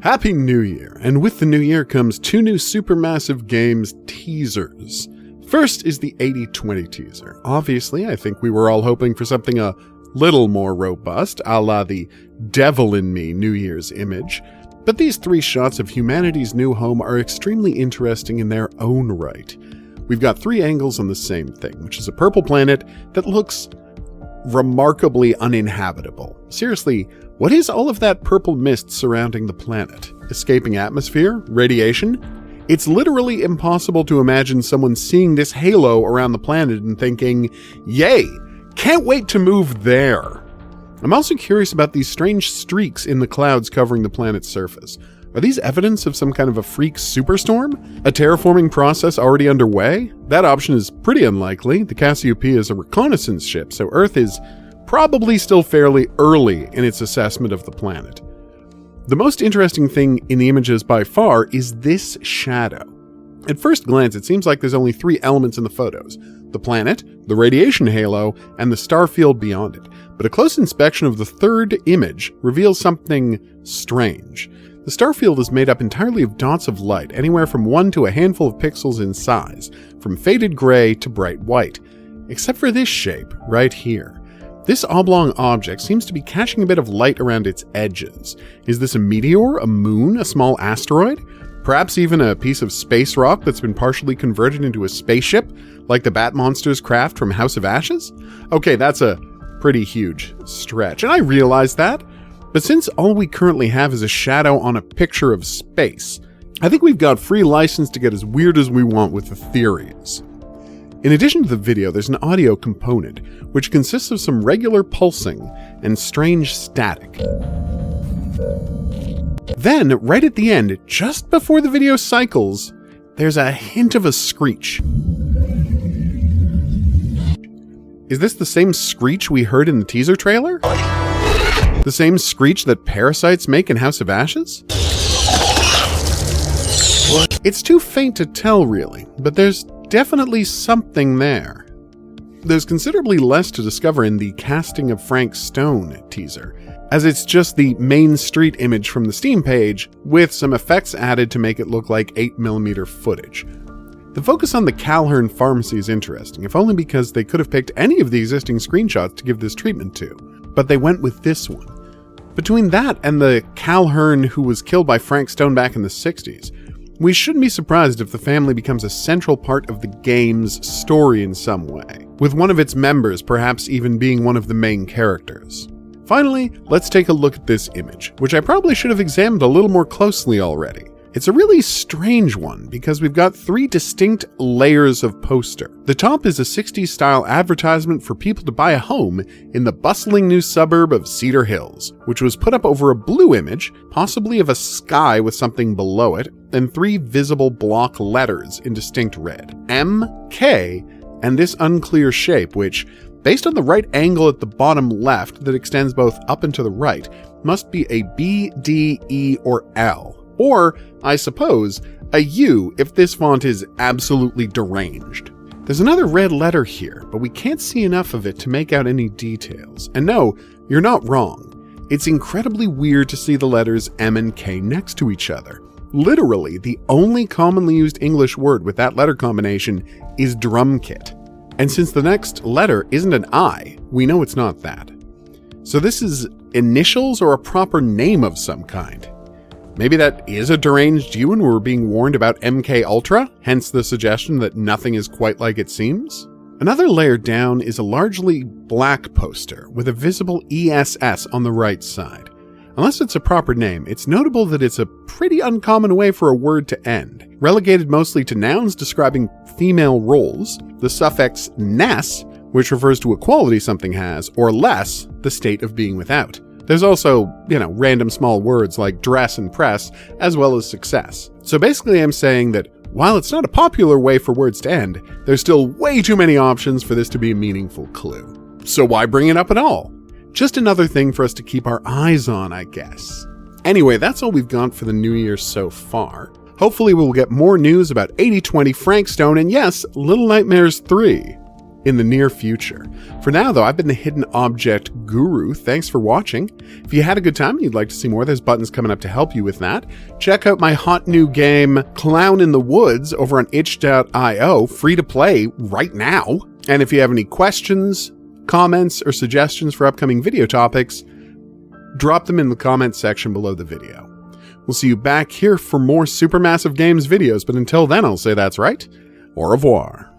Happy New Year, and with the new year comes 2 new Supermassive Games teasers. First is the 80/20 teaser. Obviously, I think we were all hoping for something a little more robust, a la the Devil in Me New Year's image, but these 3 shots of humanity's new home are extremely interesting in their own right. We've got 3 angles on the same thing, which is a purple planet that looks remarkably uninhabitable. Seriously, what is all of that purple mist surrounding the planet? Escaping atmosphere? Radiation? It's literally impossible to imagine someone seeing this halo around the planet and thinking, yay, can't wait to move there. I'm also curious about these strange streaks in the clouds covering the planet's surface. Are these evidence of some kind of a freak superstorm? A terraforming process already underway? That option is pretty unlikely. The Cassiopeia is a reconnaissance ship, so Earth is probably still fairly early in its assessment of the planet. The most interesting thing in the images by far is this shadow. At first glance, it seems like there's only 3 elements in the photos: the planet, the radiation halo, and the star field beyond it. But a close inspection of the 3rd image reveals something strange. The starfield is made up entirely of dots of light, anywhere from 1 to a handful of pixels in size, from faded gray to bright white. Except for this shape, right here. This oblong object seems to be catching a bit of light around its edges. Is this a meteor, a moon, a small asteroid? Perhaps even a piece of space rock that's been partially converted into a spaceship, like the Bat Monster's craft from House of Ashes? Okay, that's a pretty huge stretch, and I realize that. But since all we currently have is a shadow on a picture of space, I think we've got free license to get as weird as we want with the theories. In addition to the video, there's an audio component, which consists of some regular pulsing and strange static. Then, right at the end, just before the video cycles, there's a hint of a screech. Is this the same screech we heard in the teaser trailer? The same screech that parasites make in House of Ashes? It's too faint to tell, really, but there's definitely something there. There's considerably less to discover in the Casting of Frank Stone teaser, as it's just the main street image from the Steam page, with some effects added to make it look like 8mm footage. The focus on the Calhern pharmacy is interesting, if only because they could have picked any of the existing screenshots to give this treatment to, but they went with this one. Between that and the Calhern who was killed by Frank Stone back in the 60s, we shouldn't be surprised if the family becomes a central part of the game's story in some way, with one of its members perhaps even being one of the main characters. Finally, let's take a look at this image, which I probably should have examined a little more closely already. It's a really strange one because we've got 3 distinct layers of poster. The top is a 60s style advertisement for people to buy a home in the bustling new suburb of Cedar Hills, which was put up over a blue image, possibly of a sky with something below it, and 3 visible block letters in distinct red: M, K, and this unclear shape, which, based on the right angle at the bottom left that extends both up and to the right, must be a B, D, E, or L. Or, I suppose, a U if this font is absolutely deranged. There's another red letter here, but we can't see enough of it to make out any details. And no, you're not wrong. It's incredibly weird to see the letters M and K next to each other. Literally, the only commonly used English word with that letter combination is drum kit. And since the next letter isn't an I, we know it's not that. So this is initials or a proper name of some kind. Maybe that is a deranged U and we're being warned about MK Ultra, hence the suggestion that nothing is quite like it seems. Another layer down is a largely black poster with a visible ESS on the right side. Unless it's a proper name, it's notable that it's a pretty uncommon way for a word to end. Relegated mostly to nouns describing female roles, the suffix ness, which refers to a quality something has, or less, the state of being without. There's also, random small words like dress and press, as well as success. So basically I'm saying that while it's not a popular way for words to end, there's still way too many options for this to be a meaningful clue. So why bring it up at all? Just another thing for us to keep our eyes on, I guess. Anyway, that's all we've got for the new year so far. Hopefully we'll get more news about 80/20 Frank Stone and yes, Little Nightmares 3. in the near future. For now, though, I've been the Hidden Object Guru. Thanks for watching. If you had a good time and you'd like to see more, there's buttons coming up to help you with that. Check out my hot new game, Clown in the Woods, over on itch.io, free to play right now. And if you have any questions, comments, or suggestions for upcoming video topics, drop them in the comments section below the video. We'll see you back here for more Supermassive Games videos, but until then, I'll say that's right. Au revoir.